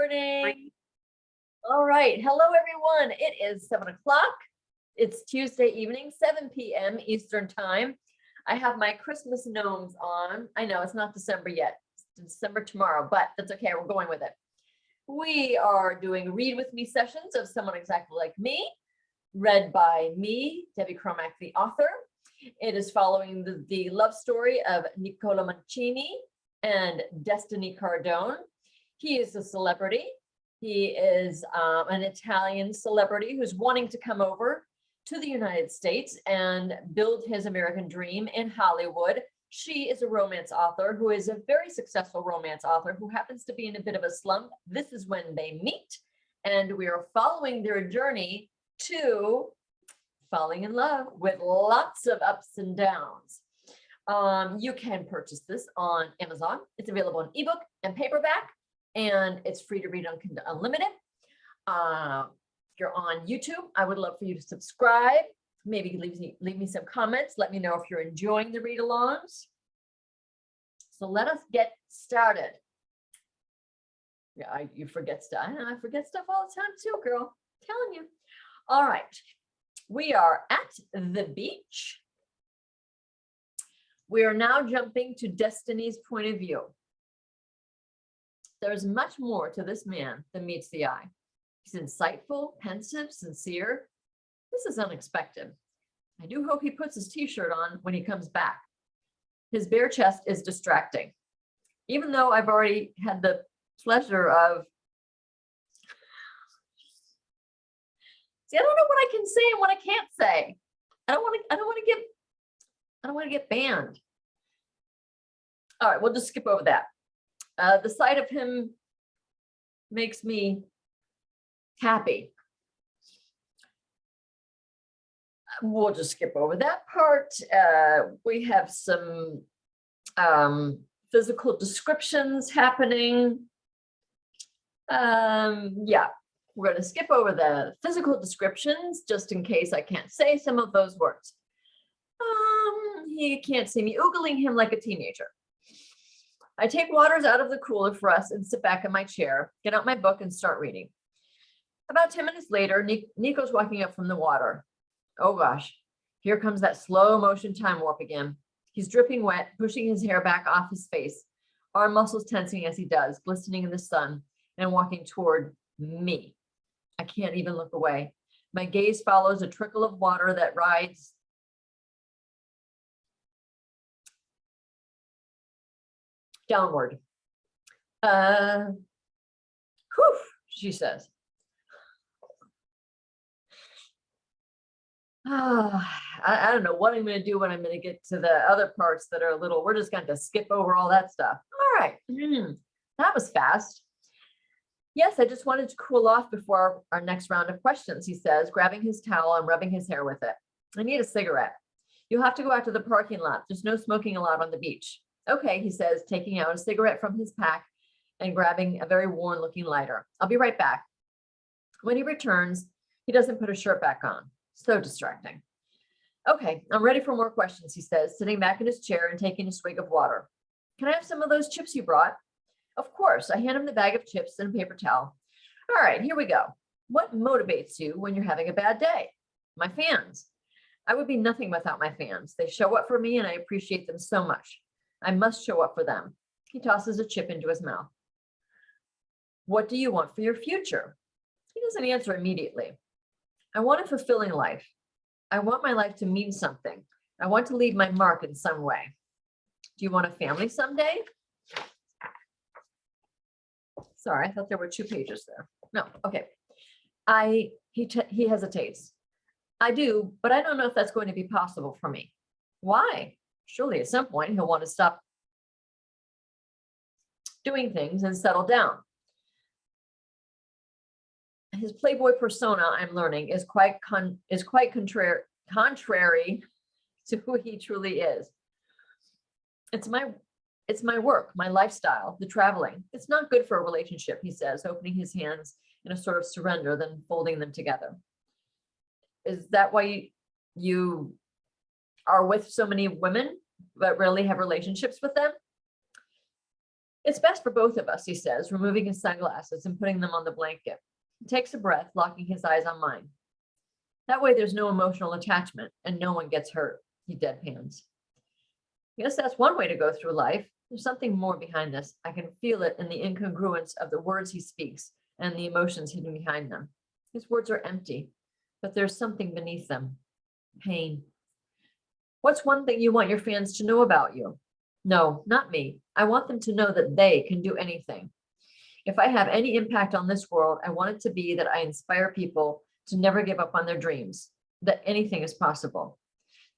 morning. All right. Hello, everyone. It is 7 o'clock. It's Tuesday evening, 7 p.m. Eastern time. I have my Christmas gnomes on. I know it's not December yet. It's December tomorrow, but that's okay. We're going with it. We are doing read with me sessions of someone exactly like me, read by me, Debbie Cromack, the author. It is following the love story of Nicola Mancini and Destiny Cardone. He is a celebrity. He is an Italian celebrity who's wanting to come over to the United States and build his American dream in Hollywood. She is a romance author who is a very successful romance author who happens to be in a bit of a slump. This is when they meet, and we are following their journey to falling in love with lots of ups and downs. You can purchase this on Amazon. It's available in ebook and paperback, and it's free to read on Kindle Unlimited. If you're on YouTube, I would love for you to subscribe. Maybe leave me some comments. Let me know if you're enjoying the read-alongs. So let us get started. Yeah, you forget stuff. I forget stuff all the time too, girl. I'm telling you. All right. We are at the beach. We are now jumping to Destiny's point of view. There's much more to this man than meets the eye. He's insightful, pensive, sincere. This is unexpected. I do hope he puts his t-shirt on when he comes back. His bare chest is distracting. Even though I've already had the pleasure of, see, I don't know what I can say and what I can't say. I don't want to get banned. All right, we'll just skip over that. The sight of him makes me happy. We'll just skip over that part. We have some physical descriptions happening. Yeah, we're going to skip over the physical descriptions just in case I can't say some of those words. He can't see me oogling him like a teenager. I take waters out of the cooler for us and sit back in my chair, get out my book and start reading. About 10 minutes later, Nico's walking up from the water. Oh gosh, here comes that slow motion time warp again. He's dripping wet, pushing his hair back off his face, arm muscles tensing as he does, glistening in the sun and walking toward me. I can't even look away. My gaze follows a trickle of water that rides downward. Whew, she says. I don't know what I'm going to do when I'm going to get to the other parts that are a little, we're just going to skip over all that stuff. All right. That was fast. Yes, I just wanted to cool off before our next round of questions, he says, grabbing his towel and rubbing his hair with it. I need a cigarette. You'll have to go out to the parking lot. There's no smoking allowed on the beach. Okay, he says, taking out a cigarette from his pack and grabbing a very worn looking lighter. I'll be right back. When he returns, he doesn't put his shirt back on. So distracting. Okay, I'm ready for more questions, he says, sitting back in his chair and taking a swig of water. Can I have some of those chips you brought? Of course. I hand him the bag of chips and a paper towel. All right, here we go. What motivates you when you're having a bad day? My fans. I would be nothing without my fans. They show up for me and I appreciate them so much. I must show up for them. He tosses a chip into his mouth. What do you want for your future? He doesn't answer immediately. I want a fulfilling life. I want my life to mean something. I want to leave my mark in some way. Do you want a family someday? Sorry, I thought there were 2 pages there. No, okay. He hesitates. I do, but I don't know if that's going to be possible for me. Why? Surely at some point he'll want to stop doing things and settle down. His playboy persona, I'm learning, is quite contrary to who he truly is. It's my work, my lifestyle, the traveling. It's not good for a relationship, he says, opening his hands in a sort of surrender, then folding them together. Is that why you are with so many women, but rarely have relationships with them? It's best for both of us, he says, removing his sunglasses and putting them on the blanket. He takes a breath, locking his eyes on mine. That way there's no emotional attachment and no one gets hurt, he deadpans. Yes, that's one way to go through life. There's something more behind this. I can feel it in the incongruence of the words he speaks and the emotions hidden behind them. His words are empty, but there's something beneath them. Pain. What's one thing you want your fans to know about you? No, not me. I want them to know that they can do anything. If I have any impact on this world, I want it to be that I inspire people to never give up on their dreams, that anything is possible.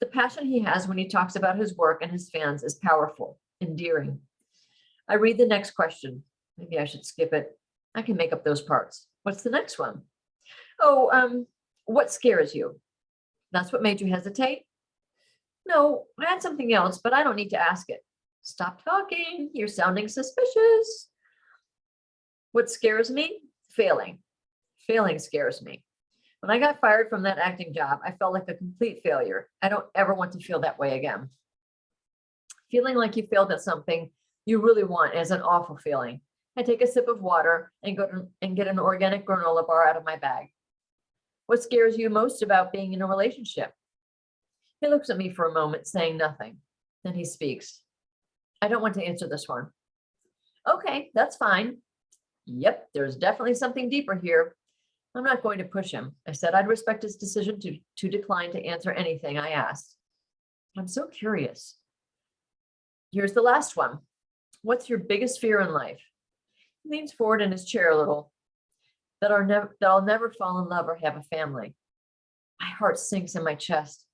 The passion he has when he talks about his work and his fans is powerful, endearing. I read the next question. Maybe I should skip it. I can make up those parts. What's the next one? Oh, what scares you? That's what made you hesitate? No, I had something else, but I don't need to ask it. Stop talking. You're sounding suspicious. What scares me? Failing. Failing scares me. When I got fired from that acting job, I felt like a complete failure. I don't ever want to feel that way again. Feeling like you failed at something you really want is an awful feeling. I take a sip of water and get an organic granola bar out of my bag. What scares you most about being in a relationship? He looks at me for a moment, saying nothing. Then he speaks. I don't want to answer this one. Okay, that's fine. Yep, there's definitely something deeper here. I'm not going to push him. I said I'd respect his decision to decline to answer anything I asked. I'm so curious. Here's the last one. What's your biggest fear in life? He leans forward in his chair a little. That I'll never fall in love or have a family. My heart sinks in my chest.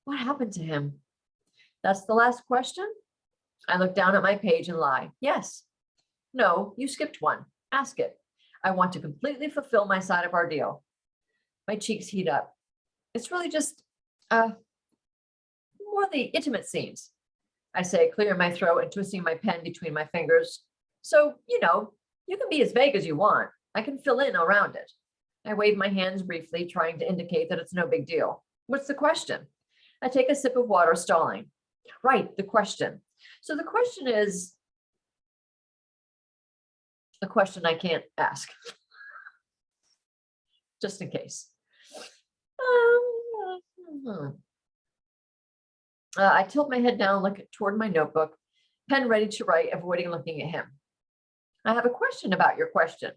What happened to him? That's the last question? I look down at my page and lie. Yes. No, you skipped one. Ask it. I want to completely fulfill my side of our deal. My cheeks heat up. It's really just more the intimate scenes. I say, clearing my throat and twisting my pen between my fingers. So, you can be as vague as you want. I can fill in around it. I wave my hands briefly, trying to indicate that it's no big deal. What's the question? I take a sip of water, stalling. Right, the question. So the question is a question I can't ask, just in case. I tilt my head down, look toward my notebook, pen ready to write, avoiding looking at him. I have a question about your question.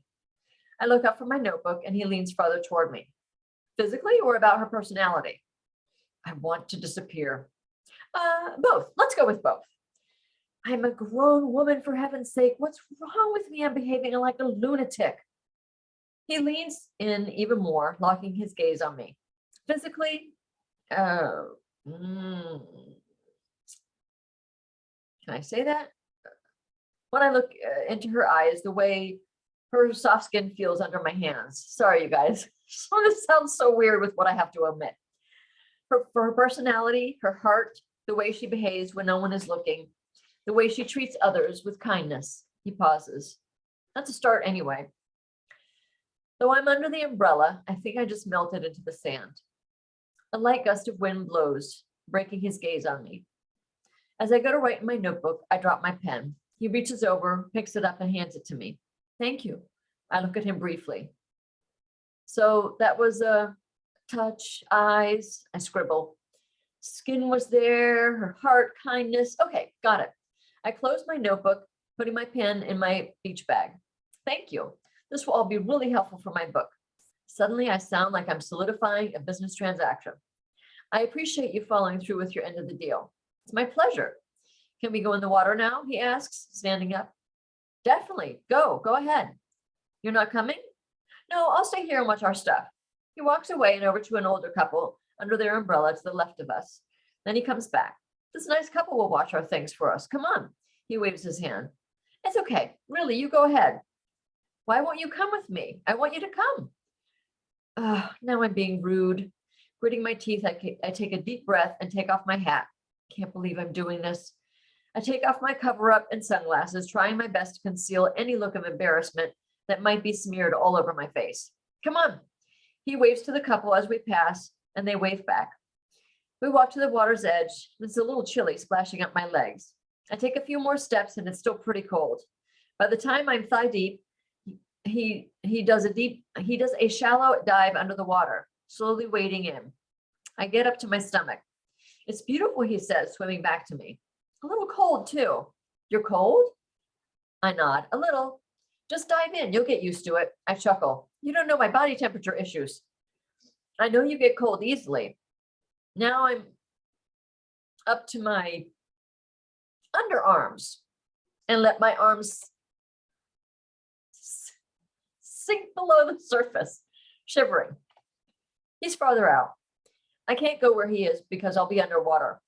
I look up from my notebook and he leans farther toward me. Physically or about her personality? I want to disappear. Both. Let's go with both. I'm a grown woman, for heaven's sake. What's wrong with me? I'm behaving like a lunatic. He leans in even more, locking his gaze on me. Physically, can I say that? When I look into her eyes, the way her soft skin feels under my hands. Sorry, you guys. This sounds so weird with what I have to omit. For her personality, her heart, the way she behaves when no one is looking, the way she treats others with kindness. He pauses. That's a start anyway. Though I'm under the umbrella, I think I just melted into the sand. A light gust of wind blows, breaking his gaze on me. As I go to write in my notebook, I drop my pen. He reaches over, picks it up, and hands it to me. Thank you. I look at him briefly. So that was a touch, eyes, I scribble. Skin was there, her heart, kindness. Okay, got it. I close my notebook, putting my pen in my beach bag. Thank you. This will all be really helpful for my book. Suddenly, I sound like I'm solidifying a business transaction. I appreciate you following through with your end of the deal. It's my pleasure. Can we go in the water now? He asks, standing up. Definitely. Go ahead. You're not coming? No, I'll stay here and watch our stuff. He walks away and over to an older couple under their umbrella to the left of us. Then he comes back. This nice couple will watch our things for us. Come on. He waves his hand. It's okay. Really, you go ahead. Why won't you come with me? I want you to come. Now I'm being rude. Gritting my teeth, I take a deep breath and take off my hat. Can't believe I'm doing this. I take off my cover-up and sunglasses, trying my best to conceal any look of embarrassment that might be smeared all over my face. Come on. He waves to the couple as we pass, and they wave back. We walk to the water's edge. It's a little chilly, splashing up my legs. I take a few more steps, and it's still pretty cold. By the time I'm thigh deep, he does a shallow dive under the water, slowly wading in. I get up to my stomach. It's beautiful, he says, swimming back to me. A little cold too. You're cold? I nod. A little. Just dive in. You'll get used to it. I chuckle. You don't know my body temperature issues. I know you get cold easily. Now I'm up to my underarms and let my arms sink below the surface, shivering. He's farther out. I can't go where he is because I'll be underwater.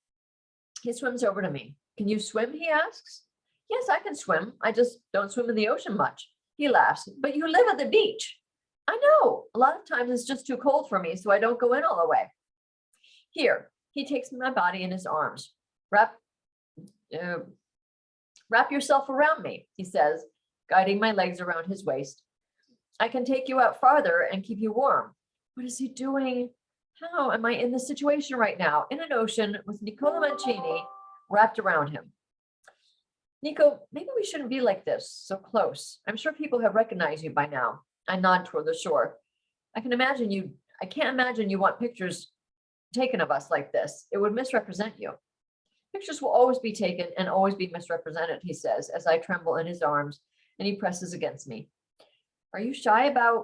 He swims over to me. Can you swim? He asks. Yes, I can swim. I just don't swim in the ocean much. He laughs. But you live at the beach. I know. A lot of times it's just too cold for me, so I don't go in all the way. Here, he takes my body in his arms. Wrap yourself around me, he says, guiding my legs around his waist. I can take you out farther and keep you warm. What is he doing? How am I in this situation right now? In an ocean with Nicola Mancini wrapped around him. Nico, maybe we shouldn't be like this, so close. I'm sure people have recognized you by now. I nod toward the shore. I can't imagine you want pictures taken of us like this. It would misrepresent you. Pictures will always be taken and always be misrepresented, he says, as I tremble in his arms and he presses against me. Are you shy about,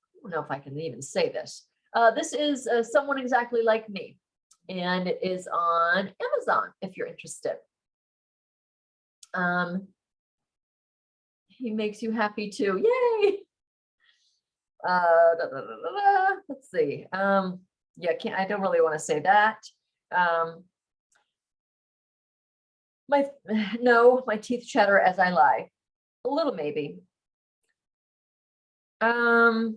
I don't know if I can even say this. This is Someone Exactly Like Me, and it is on Amazon if you're interested. He makes you happy too. Yay! Let's see. Yeah, I don't really want to say that. My teeth chatter as I lie. A little maybe. I'm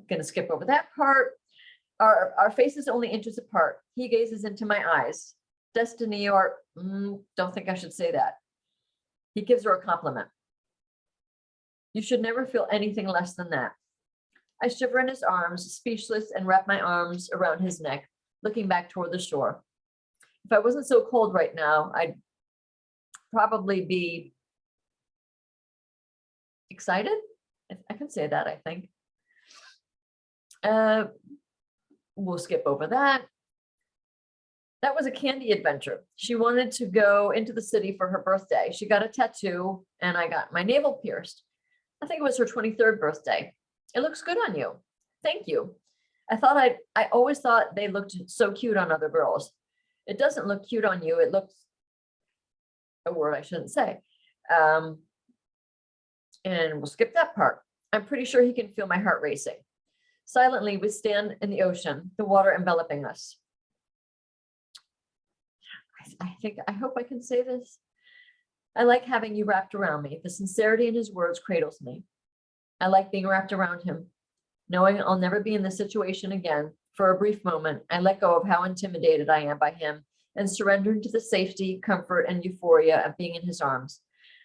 gonna skip over that part. Our faces only inches apart. He gazes into my eyes. Destiny, or don't think I should say that. He gives her a compliment. You should never feel anything less than that. I shiver in his arms, speechless, and wrap my arms around his neck, looking back toward the shore. If I wasn't so cold right now, I'd probably be excited. I can say that, I think. We'll skip over that. That was a candy adventure. She wanted to go into the city for her birthday. She got a tattoo and I got my navel pierced. I think it was her 23rd birthday. It looks good on you. Thank you. I always thought they looked so cute on other girls. It doesn't look cute on you. It looks, a word I shouldn't say. And we'll skip that part. I'm pretty sure he can feel my heart racing. Silently, we stand in the ocean, the water enveloping us. I hope I can say this. I like having you wrapped around me. The sincerity in his words cradles me. I like being wrapped around him. Knowing I'll never be in this situation again, for a brief moment, I let go of how intimidated I am by him and surrender to the safety, comfort, and euphoria of being in his arms.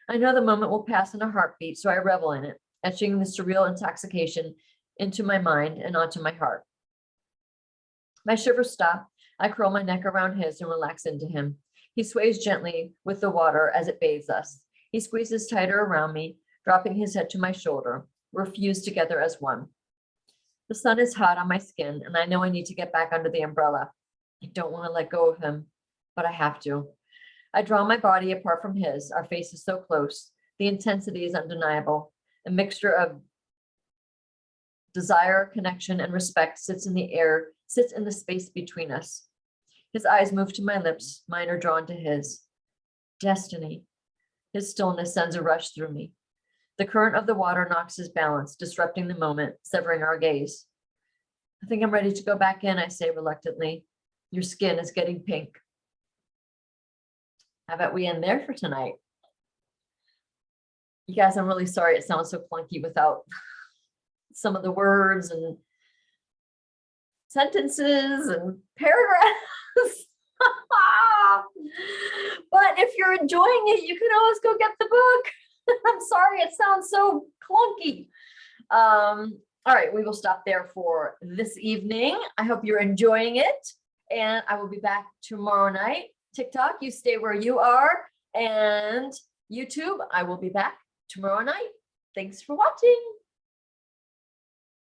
I know the moment will pass in a heartbeat, so I revel in it, etching the surreal intoxication into my mind and onto my heart. My shivers stop. I curl my neck around his and relax into him. He sways gently with the water as it bathes us. He squeezes tighter around me, dropping his head to my shoulder. We're fused together as one. The sun is hot on my skin, and I know I need to get back under the umbrella. I don't want to let go of him, but I have to. I draw my body apart from his. Our faces so close. The intensity is undeniable. A mixture of desire, connection, and respect sits in the air, sits in the space between us. His eyes move to my lips, mine are drawn to his. Destiny. His stillness sends a rush through me. The current of the water knocks his balance, disrupting the moment, severing our gaze. I think I'm ready to go back in, I say reluctantly. Your skin is getting pink. How about we end there for tonight? You guys, I'm really sorry it sounds so clunky without some of the words and sentences and paragraphs. But if you're enjoying it, you can always go get the book. I'm sorry, it sounds so clunky. All right, we will stop there for this evening. I hope you're enjoying it, and I will be back tomorrow night. TikTok, you stay where you are, and YouTube, I will be back tomorrow night. Thanks for watching.